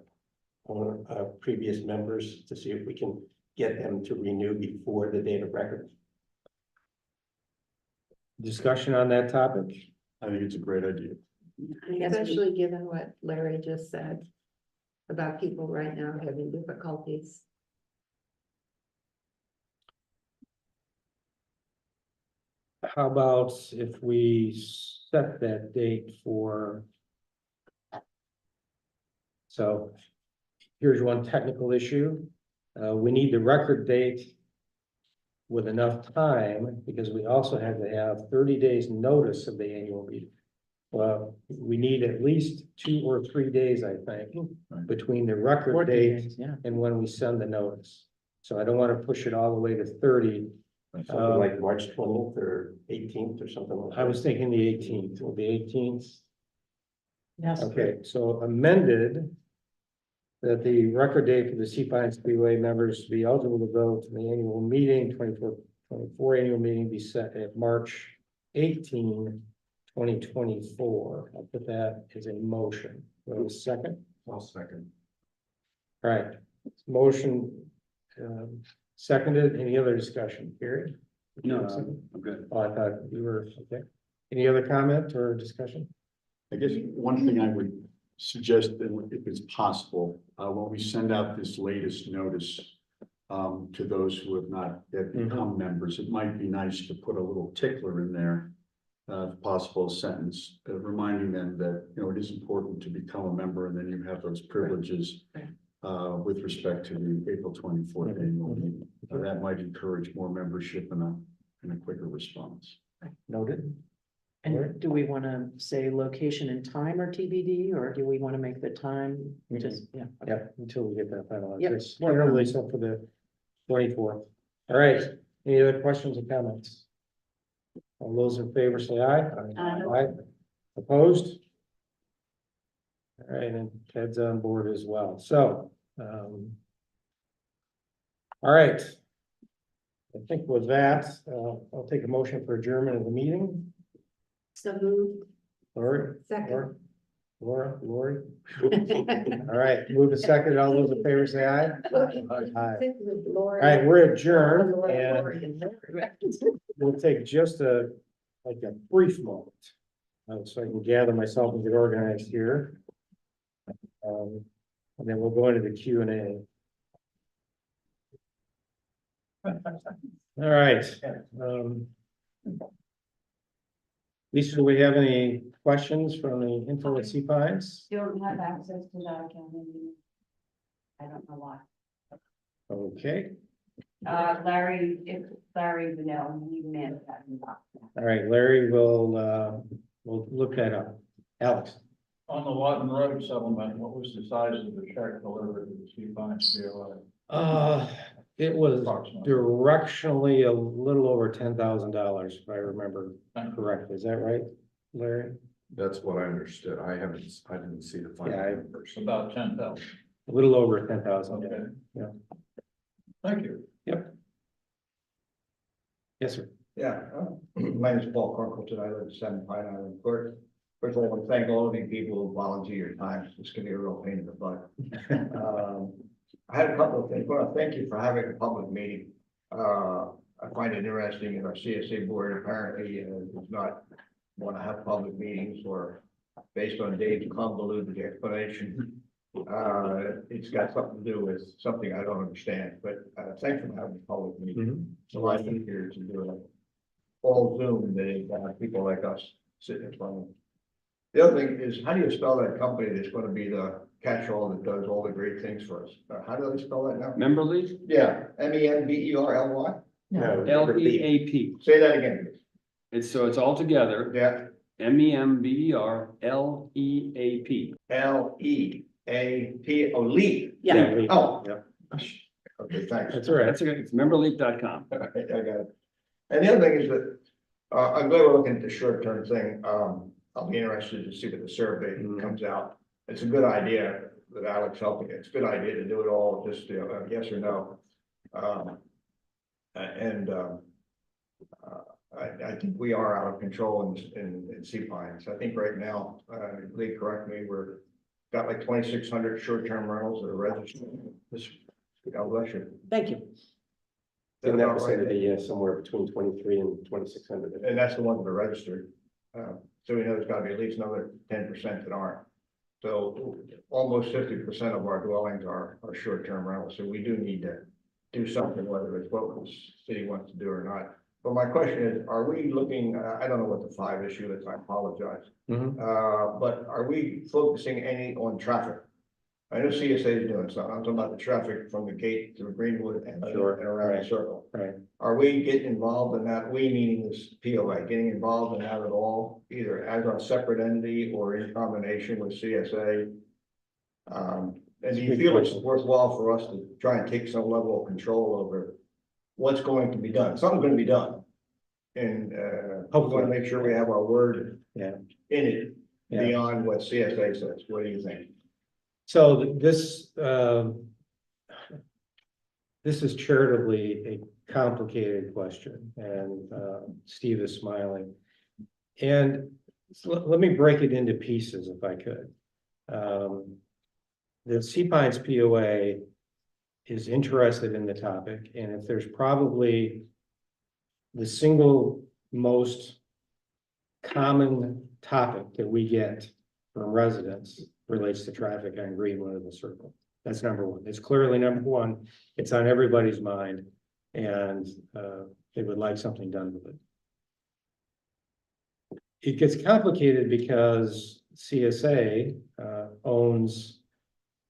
previous members to see if we can get them to renew before the date of record? Discussion on that topic? I think it's a great idea. I guess we- Especially given what Larry just said about people right now having difficulties. How about if we set that date for? So here's one technical issue. We need the record date with enough time because we also have to have 30 days notice of the annual meeting. Well, we need at least 2 or 3 days, I think, between the record 14 date days, yeah. and when we send the notice. So I don't want to push it all the way to 30. Something like March 20th or 18th or something like that. I was thinking the 18th, or the 18th. Yes. Okay, so amended that the record date for the Sea Pines POA members to be eligible to vote in the annual meeting, 24 annual meeting be set at March 18, 2024. I'll put that as a motion. Do I have a second? I'll second. All right, motion seconded. Any other discussion? Gary? No, I'm good. Oh, I thought you were, okay. Any other comment or discussion? I guess one thing I would suggest, that if it's possible, when we send out this latest notice to those who have not yet become members, it might be nice to put a little tickler in there, if possible, a sentence, reminding them that, you know, it is important to become a member, and then you have those privileges with respect to the April 24th annual meeting. That might encourage more membership and a quicker response. Noted. And do we want to say location and time or TBD, or do we want to make the time just, yeah? Yeah, until we get that finalized. Yep. It's generally so for the 24th. All right, any other questions or comments? All those in favor say aye. Aye. Opposed? All right, and Ted's on board as well, so. All right. I think with that, I'll take a motion for adjournment of the meeting. So moved. Lori? Second. Lori? All right, move a second. All those in favor say aye. Aye. All right, we're adjourned and we'll take just a brief moment. So I can gather myself and get organized here. And then we'll go into the Q&A. All right. Lisa, do we have any questions from the info at Sea Pines? Don't have access to that account. I don't know why. Okay, Larry, if Larry would know, he managed that. all right, Larry will look that up. Alex? On the Lawton Road settlement, what was the size of the check delivered to the Sea Pines POA? It was Approximately. directionally a little over $10,000, if I remember correctly. Is that right, Larry? That's what I understood. I didn't see the final Yeah, numbers. About 10,000. A little over 10,000. Okay. Yeah. Thank you. Yes, sir. Yeah, my name is Paul Corkleton. I live in 7 Pine Island Court. First of all, I want to thank all of you people who volunteer your time. This can be a real pain in the butt. I had a couple of things. I want to thank you for having a public meeting. I find it interesting that our CSA board apparently does not want to have public meetings, or based on Dave's convoluted explanation. It's got something to do with something I don't understand, but thanks for having a public meeting. It's a lot easier to do it all Zoom than people like us sitting in front of them. The other thing is, how do you spell that company that's going to be the catch-all that does all the great things for us? How do they spell that now? Memberly, Yeah, MEMBERLY? No. LEAP. Say that again, please. It's all together. Yeah, MEMBERLEAP. LEAP, oh, LEAP. Yeah. Oh. Yeah. Okay, thanks. That's all right. That's okay. It's memberleap.com. I got it. And the other thing is that, I'm glad we're looking at the short-term thing. I'll be interested to see what the survey comes out. It's a good idea that Alex helping. It's a good idea to do it all, just, yes or no. I think we are out of control in Sea Pines. I think right now, Lee, correct me, we're got like 2,600 short-term rentals that are registered. God bless you. Thank you. In that vicinity, somewhere between 23 and 2,600. And that's the ones that are registered. So we know there's gotta be at least another 10% that aren't. So almost 50% of our dwellings are short-term rentals. So we do need to do something, whether it's what the city wants to do or not. But my question is, are we looking, I don't know what the 5 issue is, I apologize. But are we focusing any on traffic? I know CSA is doing something. I'm talking about the traffic from the gate to Greenwood and around the circle. Right. Are we getting involved in that? We meaning this POA, getting involved in that at all, either as a separate entity or in combination with CSA? And do you feel it's worthwhile for us to try and take some level of control over what's going to be done? Something's going to be done. And we want to make sure we have our word in it beyond what CSA says. What do you think? So this is charitably a complicated question, and Steve is smiling. And so let me break it into pieces if I could. The Sea Pines POA is interested in the topic, and if there's probably the single most common topic that we get from residents relates to traffic on Greenwood and the Circle. That's number one. It's clearly number one. It's on everybody's mind, and they would like something done with it. It gets complicated because CSA owns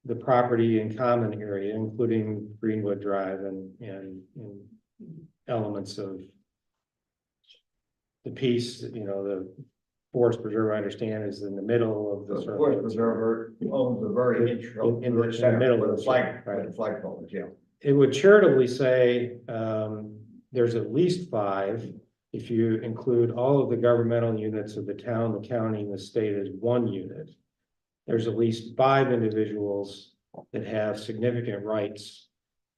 the property in common area, including Greenwood Drive and elements of the piece, the Forest Preserve, I understand, is in the middle of the The circle. Forest Preserver owns the very intro, in the middle of the flag, right. the flagpole, yeah. It would charitably say there's at least 5 if you include all of the governmental units of the town, the county, and the state as one unit. There's at least 5 individuals that have significant rights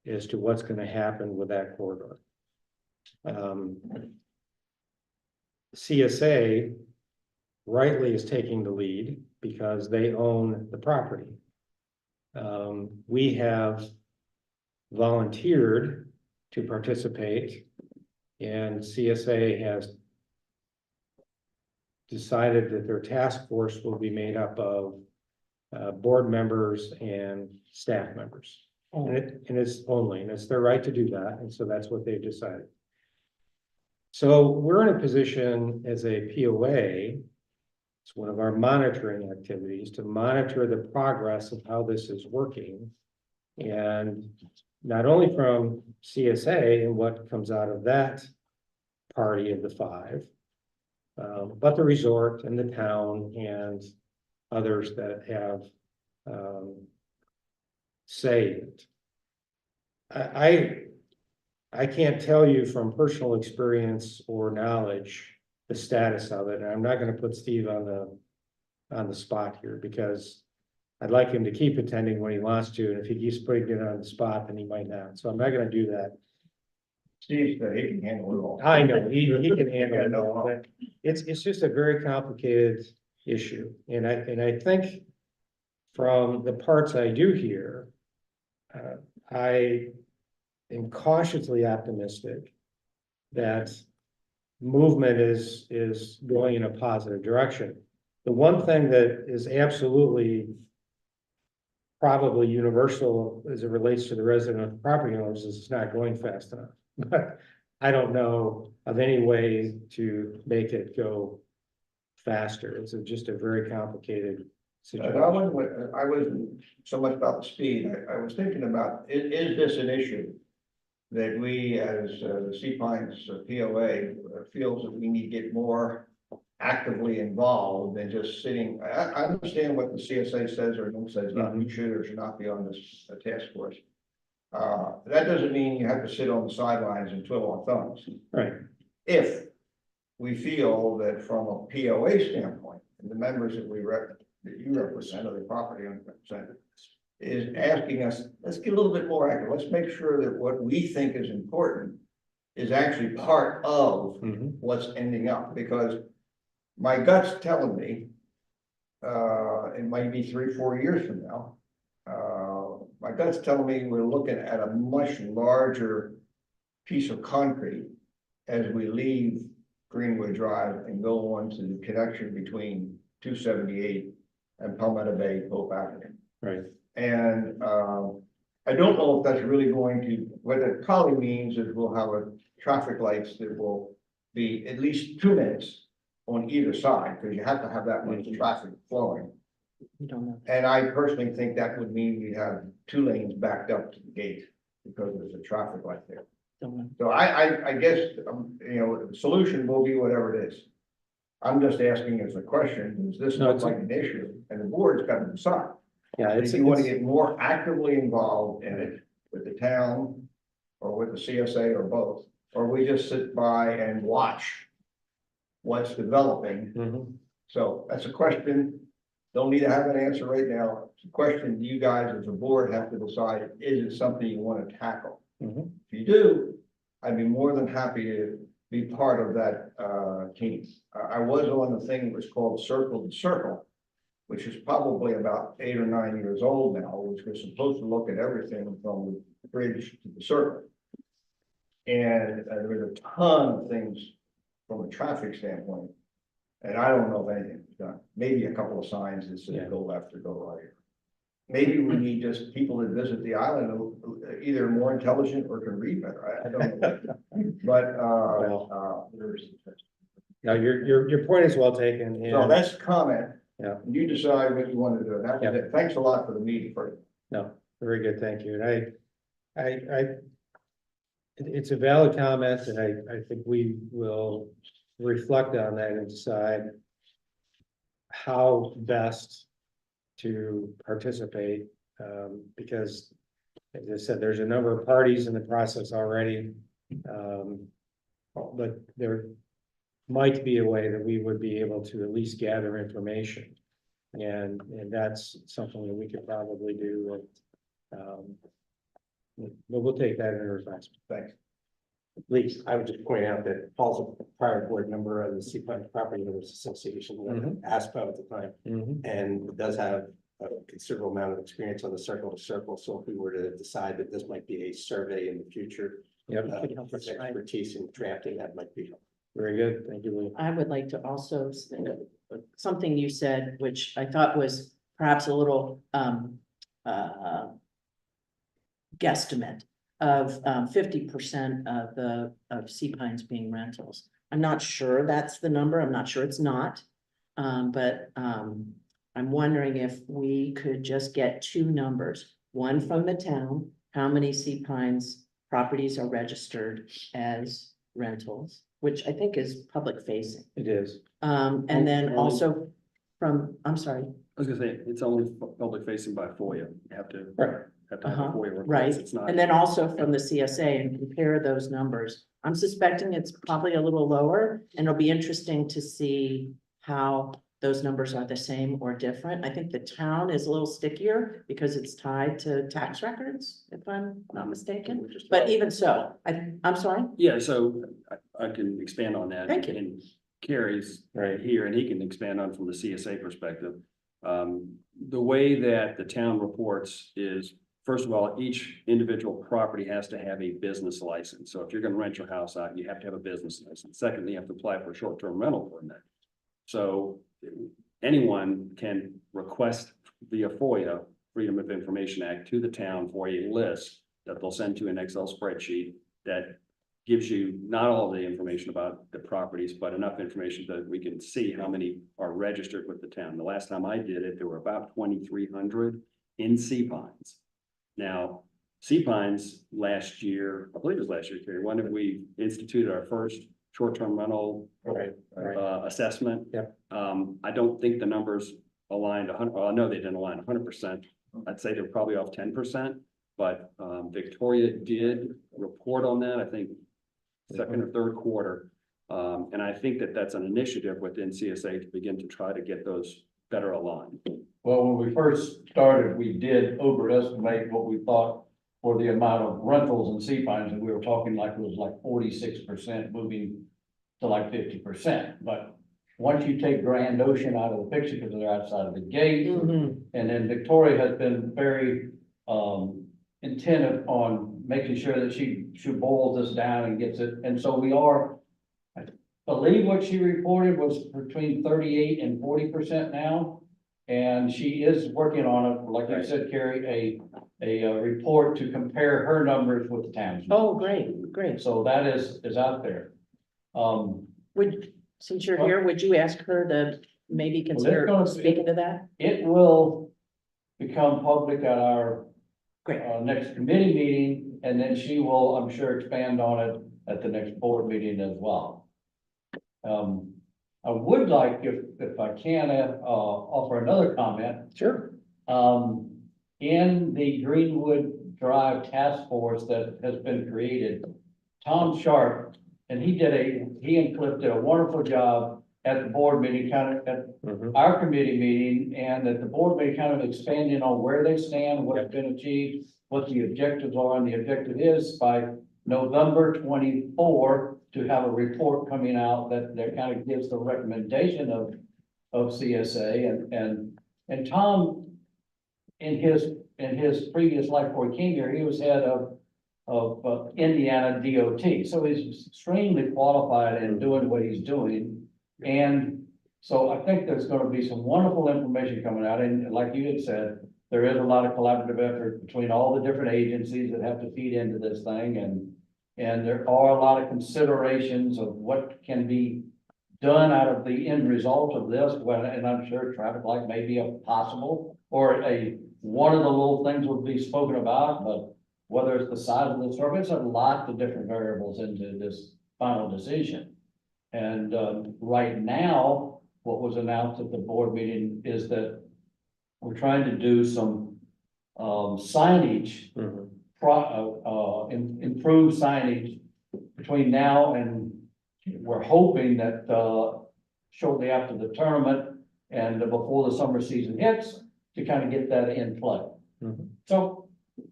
as to what's going to happen with that corridor. CSA rightly is taking the lead because they own the property. We have volunteered to participate, and CSA has decided that their task force will be made up of board members and staff members. And it's their right to do that, and so that's what they've decided. So we're in a position as a POA, it's one of our monitoring activities, to monitor the progress of how this is working. And not only from CSA and what comes out of that party of the 5, but the resort and the town and others that have say in it. I can't tell you from personal experience or knowledge the status of it, and I'm not going to put Steve on the spot here because I'd like him to keep attending when he wants to, and if he keeps putting it on the spot, then he might not. So I'm not going to do that. Steve, he can handle it all. I know he can handle it all, but it's just a very complicated issue, and I think from the parts I do hear, I am cautiously optimistic that movement is going in a positive direction. The one thing that is absolutely probably universal as it relates to the resident property owners is it's not going fast enough. But I don't know of any way to make it go faster. It's just a very complicated situation. I wasn't so much about the speed. I was thinking about, is this an issue that we as the Sea Pines POA feels that we need to get more actively involved than just sitting? I understand what the CSA says or no says, not we should or should not be on this task force. That doesn't mean you have to sit on the sidelines and twiddle our thumbs. Right. if we feel that from a POA standpoint, and the members that that you represent, or the property owner represent, is asking us, let's get a little bit more accurate. Let's make sure that what we think is important is actually part of Mhm. what's ending up, because my gut's telling me, it might be 3-4 years from now. My gut's telling me we're looking at a much larger piece of concrete as we leave Greenwood Drive and go on to the connection between 278 and Palmetto Bay, Pope Avenue. Right. And I don't know if that's really going to, what it probably means is we'll have a traffic lights that will be at least 2 minutes on either side, because you have to have that much traffic flowing. You don't know. And I personally think that would mean we have 2 lanes backed up to the gate because there's a traffic light there. Don't know. So I guess, the solution will be whatever it is. I'm just asking as a question, does this No, look it's- like an issue? And the board's got to decide. Yeah, If it's, you want to it's- get more actively involved in it with the town or with the CSA or both, or we just sit by and watch what's developing. Mhm. So that's a question. Don't need to have an answer right now. It's a question you guys as a board have to decide, is it something you want to tackle? Mhm. If you do, I'd be more than happy to be part of that team. I was on the thing that was called Circle to Circle, which is probably about 8 or 9 years old now, which was supposed to look at everything from the bridge to the circle. And there was a ton of things from a traffic standpoint. And I don't know if anything was done. Maybe a couple of signs that Yeah. said go left or go right. Maybe we need just people that visit the island who either more intelligent or can read better. I don't know. But, No, your point is well taken, so and that's comment. Yeah. You decide what you want to do. That was it. Thanks a lot for the meeting for no, very good, thank you. And it's a valid comment, and I think we will reflect on that and decide how best to participate, because as I said, there's a number of parties in the process already. But there might be a way that we would be able to at least gather information. And that's something that we could probably do. But we'll take that into advisement. Thanks. Please. I would just point out that Paul's a prior board member of the Seapipe Property Owners Association, ASPO at the time, Mhm. and does have a considerable amount of experience on the Circle to Circle. So if we were to decide that this might be a survey in the future, Yep, his expertise in drafting that might be helpful. very good, thank you, Lee. I would like to also, something you said, which I thought was perhaps a little, guesstimate of 50% of Sea Pines being rentals. I'm not sure that's the number. I'm not sure it's not. But I'm wondering if we could just get 2 numbers, one from the town, how many Sea Pines properties are registered as rentals, which I think is public facing. It is. And then also from, I'm sorry, I was gonna say, it's only public facing by FOIA. You have to have a Uh-huh, FOIA request. right. It's not. And then also from the CSA and compare those numbers. I'm suspecting it's probably a little lower, and it'll be interesting to see how those numbers are the same or different. I think the town is a little stickier because it's tied to tax records, if I'm not mistaken. But even so, I'm sorry. Yeah, so I can expand on that. Thank you. And Carrie's Right. here, and he can expand on from the CSA perspective. The way that the town reports is, first of all, each individual property has to have a business license. So if you're gonna rent your house out, you have to have a business license. Secondly, you have to apply for a short-term rental permit. So anyone can request via FOIA, Freedom of Information Act, to the town for a list that they'll send to an Excel spreadsheet that gives you not all the information about the properties, but enough information that we can see how many are registered with the town. The last time I did it, there were about 2,300 in Sea Pines. Now, Sea Pines last year, I believe it was last year, Carrie, when we instituted our first short-term rental Right. assessment. Yep. I don't think the numbers aligned 100, well, I know they didn't align 100%. I'd say they're probably off 10%, but Victoria did report on that, I think, second or third quarter. And I think that that's an initiative within CSA to begin to try to get those better aligned. Well, when we first started, we did overestimate what we thought for the amount of rentals and sea pines, and we were talking like it was like 46% moving to like 50%. But once you take Grand Ocean out of the picture, because they're outside of the gate, Mhm. and then Victoria has been very intent on making sure that she boils this down and gets it, and so we are. I believe what she reported was between 38% and 40% now. And she is working on it, like I said, Carrie, a report to compare her numbers with the town's. Oh, great, great. So that is out there. Since you're here, would you ask her to maybe consider gonna be- speaking to that? It will become public at our Great. next committee meeting, and then she will, I'm sure, expand on it at the next board meeting as well. I would like, if I can, offer another comment. Sure. In the Greenwood Drive Task Force that has been created, Tom Sharp, and he and Cliff did a wonderful job at the board meeting, kind of at our committee meeting, and at the board meeting, kind of expanding on where they stand, what's been achieved, what the objectives are, and the objective is by November 24 to have a report coming out that kind of gives the recommendation of CSA and Tom, in his previous life before he came here, he was head of Indiana DOT. So he's extremely qualified in doing what he's doing. And so I think there's going to be some wonderful information coming out. And like you had said, there is a lot of collaborative effort between all the different agencies that have to feed into this thing. And there are a lot of considerations of what can be done out of the end result of this. And I'm sure traffic light may be a possible, or one of the little things will be spoken about, but whether it's the size of the circle, it's a lot of different variables into this final decision. And right now, what was announced at the board meeting is that we're trying to do some signage, improve signage between now and we're hoping that shortly after the tournament and before the summer season hits, to kind of get that in play. So,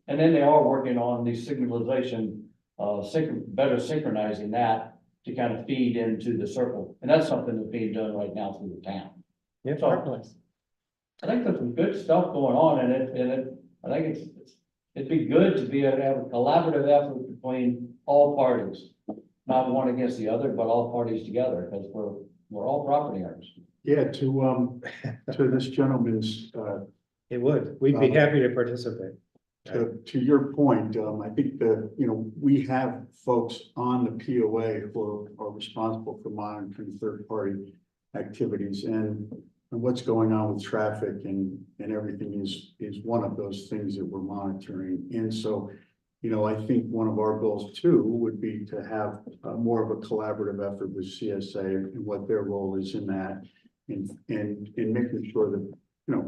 and then they are working on the signalization, better synchronizing that to kind of feed into the circle. And that's something that's being done right now through the town. Yeah, So, marvelous. I think there's some good stuff going on I think it'd be good to be able to have a collaborative effort between all parties. Not one against the other, but all parties together, because we're all property owners. Yeah, to this gentleman's, It would. We'd be happy to participate. to your point, I think we have folks on the POA who are responsible for monitoring third-party activities, and what's going on with traffic and everything is one of those things that we're monitoring. And so, I think one of our goals too would be to have more of a collaborative effort with CSA and what their role is in that, and making sure that,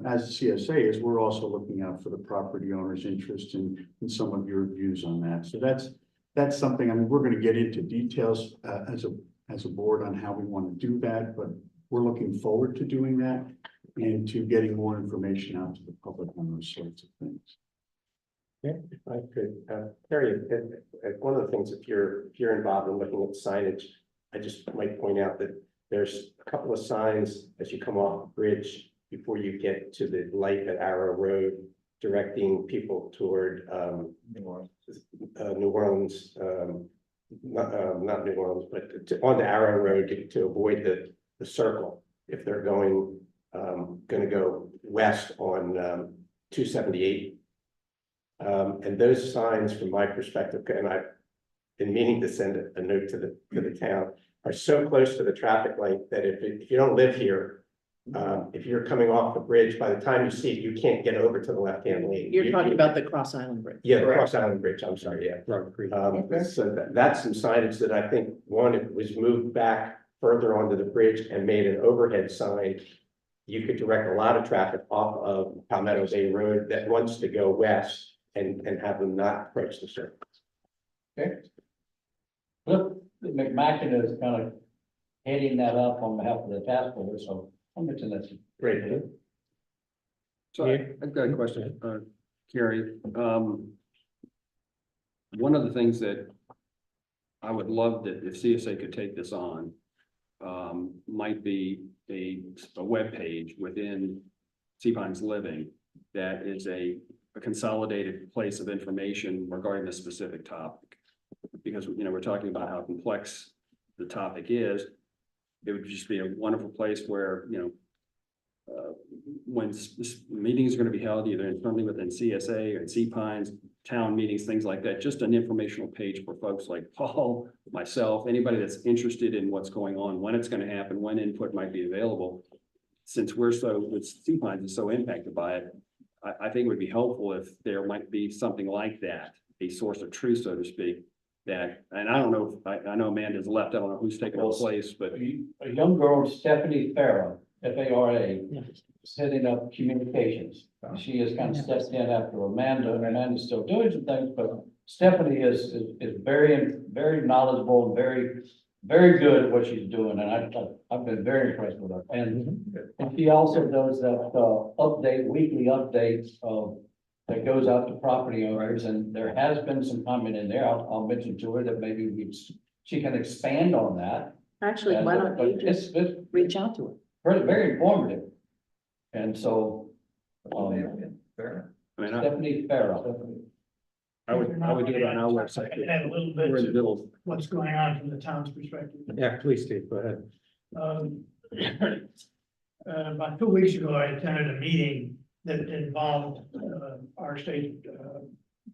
as CSA is, we're also looking out for the property owner's interest in some of your views on that. So that's something, we're going to get into details as a board on how we want to do that, but we're looking forward to doing that and to getting more information out to the public on those sorts of things. Yeah, I could, Terry, one of the things, if you're involved in looking at signage, I just might point out that there's a couple of signs as you come off the bridge before you get to the light at Arrow Road, directing people toward New Orleans, not New Orleans, but onto Arrow Road to avoid the circle if they're going to go west on 278. And those signs, from my perspective, and I've been meaning to send a note to the town, are so close to the traffic light that if you don't live here, if you're coming off the bridge, by the time you see it, you can't get over to the left-hand lane. You're talking about the Cross Island Bridge. Yeah, the Cross Island Bridge, I'm sorry, yeah. Okay. So that's some signage that I think, one, it was moved back further onto the bridge and made an overhead sign. You could direct a lot of traffic off of Palmetto Bay Road that wants to go west and have them not approach the circle. Okay. Look, McMacken has kind of heading that up on behalf of the task force, so I'm mentioning that. Great. So I've got a question, Carrie. One of the things that I would love that if CSA could take this on, might be a webpage within Sea Pines Living that is a consolidated place of information regarding this specific topic. Because, you know, we're talking about how complex the topic is. It would just be a wonderful place where, you know, when this meeting is going to be held, either internally within CSA or Sea Pines, town meetings, things like that, just an informational page for folks like Paul, myself, anybody that's interested in what's going on, when it's going to happen, when input might be available. Since with Sea Pines is so impacted by it, I think it would be helpful if there might be something like that, a source of truth, so to speak, that, and I don't know, I know Amanda's left, I don't know who's taking her place, but A young girl, Stephanie Farah, F-A-R-A, setting up communications. She has kind of stepped in after Amanda, and Amanda's still doing some things, but Stephanie is very knowledgeable and very good at what she's doing, and I've been very impressed with her. And she also does that weekly updates of that goes out to property owners, and there has been some comment in there. I'll mention to her that maybe she can expand on that. Actually, why don't you just It's reach out to very informative. And so, Fair I mean, Stephanie Farrell. I would do it on our website. I can add a little We're in the bit to middle. what's going on from the town's perspective. Yeah, please, Steve, go ahead. About 2 weeks ago, I attended a meeting that involved, our state,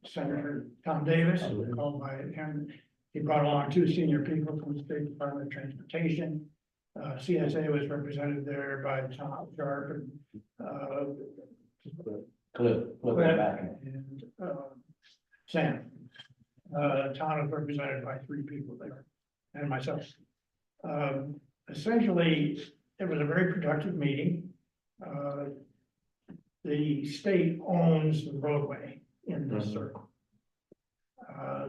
Senator Tom Davis, called by him. He brought along 2 senior people from the State Department of Transportation. CSA was represented there by Tom Sharp and, Cliff back. and, Sam. Town was represented by 3 people there and myself. Essentially, it was a very productive meeting. The state owns the roadway in this circle.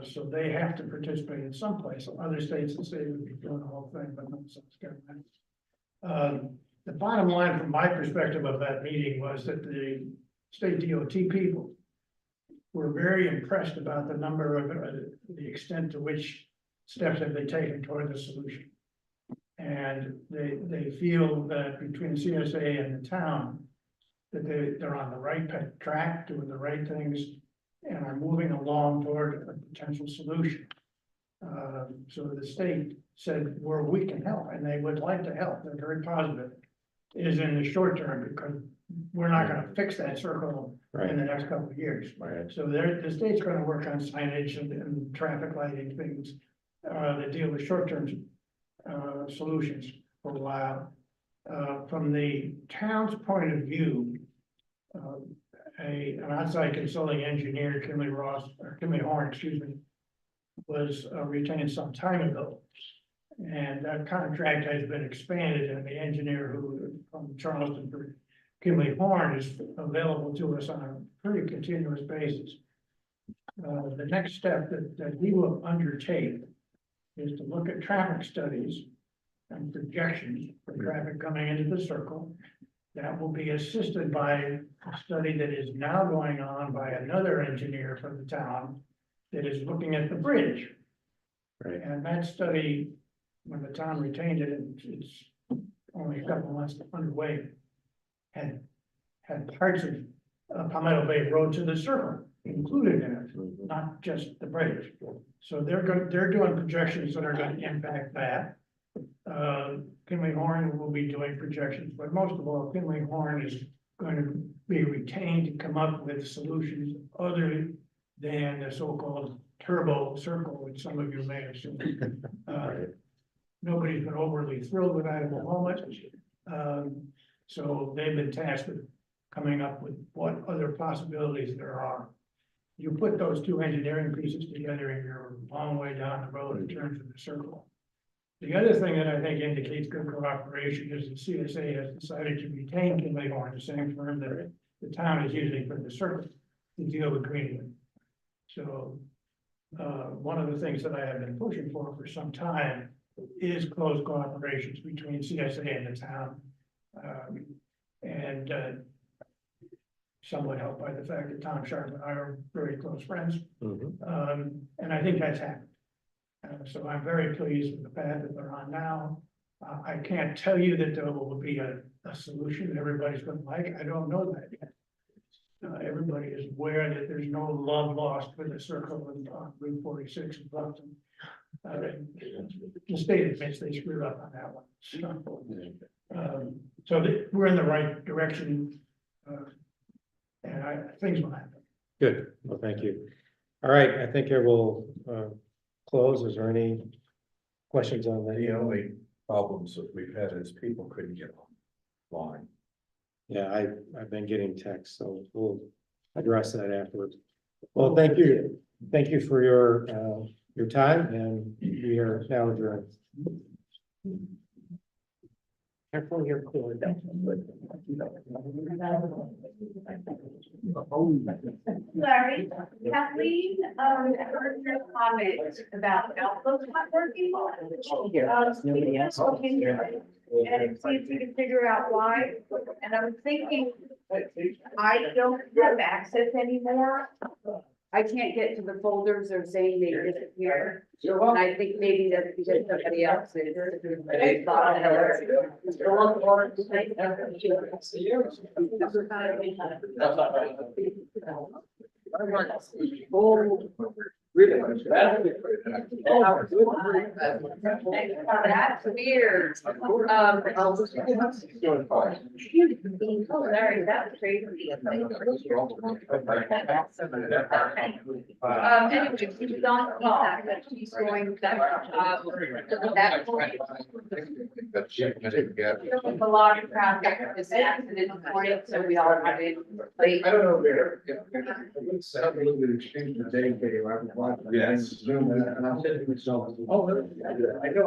So they have to participate in some place. Other states and states would be doing the whole thing, but not some government. The bottom line from my perspective of that meeting was that the state DOT people were very impressed about the number of, the extent to which steps have they taken toward the solution. And they feel that between CSA and the town, that they're on the right track, doing the right things, and are moving along toward a potential solution. So the state said where we can help, and they would like to help, they're very positive, is in the short term, because we're not gonna fix that circle in the next couple of years. Right. So the state's gonna work on signage and traffic lighting things, that deal with short-term solutions for a while. From the town's point of view, an outside consulting engineer, Kimley Horn, excuse me, was retained some time ago. And that contract has been expanded, and the engineer who from Charleston for Kimley Horn is available to us on a pretty continuous basis. The next step that he will undertake is to look at traffic studies and projections for traffic coming into the circle. That will be assisted by a study that is now going on by another engineer from the town that is looking at the bridge. Right. And that study, when the town retained it, it's only a couple months underway, had parts of Palmetto Bay Road to the circle included in it, not just the bridge. So they're doing projections that are going to impact that. Kimley Horn will be doing projections, but most of all, Kimley Horn is going to be retained to come up with solutions other than the so-called turbo circle, which some of you may have seen. Nobody's been overly thrilled with that at the moment. So they've been tasked with coming up with what other possibilities there are. You put those 2 engineering pieces together and you're a long way down the road in terms of the circle. The other thing that I think indicates good cooperation is the CSA has decided to retain Kimley Horn, the same firm that the town is using for the circle to deal with Greenwood. So one of the things that I have been pushing for some time is close cooperations between CSA and the town. And somewhat helped by the fact that Tom Sharp and I are very close friends. And I think that's happened. So I'm very pleased with the path that they're on now. I can't tell you that there will be a solution that everybody's gonna like. I don't know that yet. Everybody is aware that there's no love lost for the circle and on Route 46 in Boston. The state admits they screwed up on that one. So we're in the right direction. And things will happen. Good, well, thank you. All right, I think I will close. Is there any questions on The that? only problems that we've had is people couldn't get online. Yeah, I've been getting texts, so we'll address that afterwards. Well, thank you. Thank you for your time, and we are now adjourned. Careful your cord. Larry, Kathleen, heard your comment about Outlook not working. Nobody else. And see if you can figure out why. And I was thinking, I don't have access anymore. I can't get to the folders or saying they disappeared. And I think maybe that's because somebody else is. That's weird. Larry, that's crazy. Anyway, she was on the call, but she's going that, that point. There was a lot of traffic for this accident this morning, so we all had it late. I don't know where. Some little bit exchange the day, I was watching. Yes. Zoom, and I'm sitting with myself. Oh, I know.